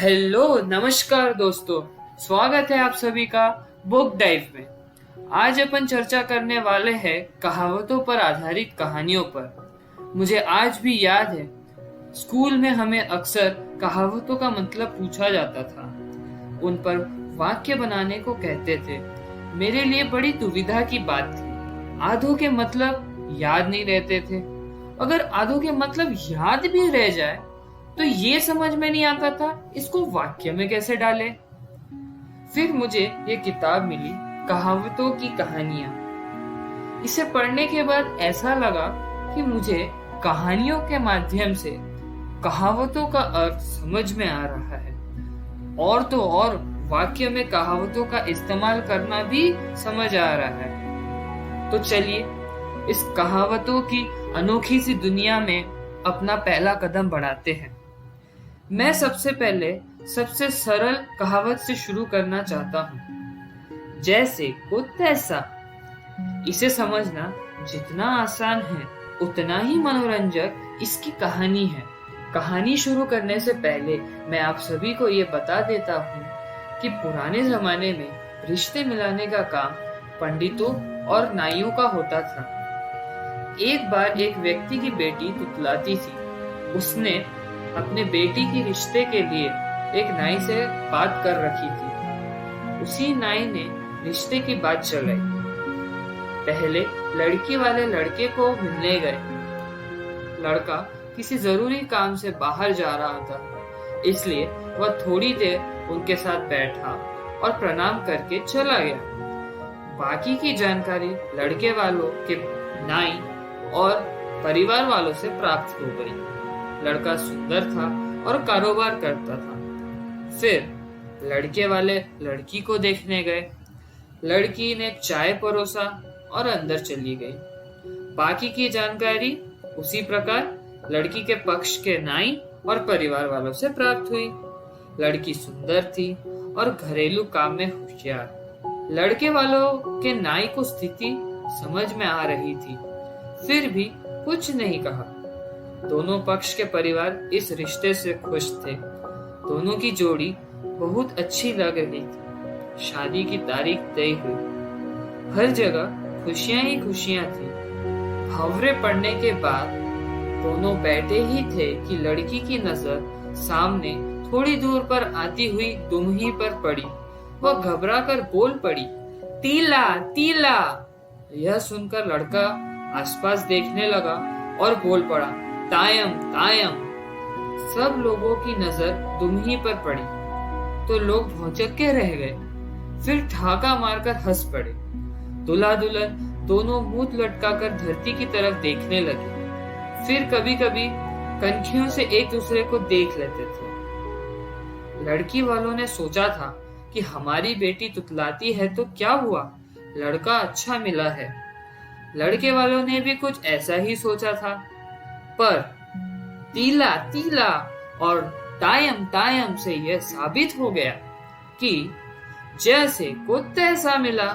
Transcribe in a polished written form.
Hello नमस्कार दोस्तों, स्वागत है आप सभी का बुक डाइव में। आज अपन चर्चा करने वाले हैं कहावतों पर आधारित कहानियों पर। मुझे आज भी याद है, स्कूल में हमें अक्सर कहावतों का मतलब पूछा जाता था। उन पर वाक्य बनाने को कहते थे। मेरे लिए बड़ी दुविधा की बात थी। आधों के मतलब याद नहीं रहते थे। अगर आधों के मतलब याद भी रह जाए तो ये समझ में नहीं आता था इसको वाक्य में कैसे डाले। फिर मुझे ये किताब मिली, कहावतों की कहानियां। इसे पढ़ने के बाद ऐसा लगा कि मुझे कहानियों के माध्यम से कहावतों का अर्थ समझ में आ रहा है, और तो और वाक्य में कहावतों का इस्तेमाल करना भी समझ आ रहा है। तो चलिए इस कहावतों की अनोखी सी दुनिया में अपना पहला कदम बढ़ाते हैं। मैं सबसे पहले सबसे सरल कहावत से शुरू करना चाहता हूँ, जैसे को तैसा। इसे समझना जितना आसान है उतना ही मनोरंजक इसकी कहानी है। कहानी शुरू करने से पहले मैं आप सभी को ये बता देता हूँ कि पुराने जमाने में रिश्ते मिलाने का काम पंडितों और नाइयों का होता था। एक बार एक व्यक्ति की बेटी तुतलाती थी। उसने अपने बेटी के रिश्ते के लिए एक नाई से बात कर रखी थी। उसी नाई ने रिश्ते की बात चलाई। पहले लड़की वाले लड़के को मिलने गए। लड़का किसी जरूरी काम से बाहर जा रहा था, इसलिए वह थोड़ी देर उनके साथ बैठा और प्रणाम करके चला गया। बाकी की जानकारी लड़के वालों के नाई और परिवार वालों से प्राप्त हो गई। लड़का सुंदर था और कारोबार करता था। फिर लड़के वाले लड़की को देखने गए। लड़की ने चाय परोसा और अंदर चली गई। बाकी की जानकारी उसी प्रकार लड़की के पक्ष के नाई और परिवार वालों से प्राप्त हुई। लड़की सुंदर थी और घरेलू काम में होशियार। लड़के वालों के नाई को स्थिति समझ में आ रही थी, फिर भी कुछ नहीं कहा। दोनों पक्ष के परिवार इस रिश्ते से खुश थे। दोनों की जोड़ी बहुत अच्छी लग रही थी। शादी की तारीख तय हुई। हर जगह खुशियां ही खुशियां थी। भंवरे पड़ने के बाद दोनों बैठे ही थे कि लड़की की नजर सामने थोड़ी दूर पर आती हुई दुम्ही पर पड़ी। वह घबरा कर बोल पड़ी, तीला तीला। यह सुनकर लड़का आसपास देखने लगा और बोल पड़ा, तायम तायम। सब लोगों की नजर दुम्ही पर पड़ी तो लोग भौचक के रह गए। फिर ठहाका मारकर हंस पड़े। दूल्हा दुल्हन दोनों मुंह लटकाकर धरती की तरफ देखने लगे। फिर कभी कभी कनखियों से एक दूसरे को देख लेते थे। लड़की वालों ने सोचा था कि हमारी बेटी तुतलाती है तो क्या हुआ, लड़का अच्छा मिला है। लड़के वालों ने भी कुछ ऐसा ही सोचा था, पर तीला तीला और तायम तायम से यह साबित हो गया कि जैसे को तैसा मिला।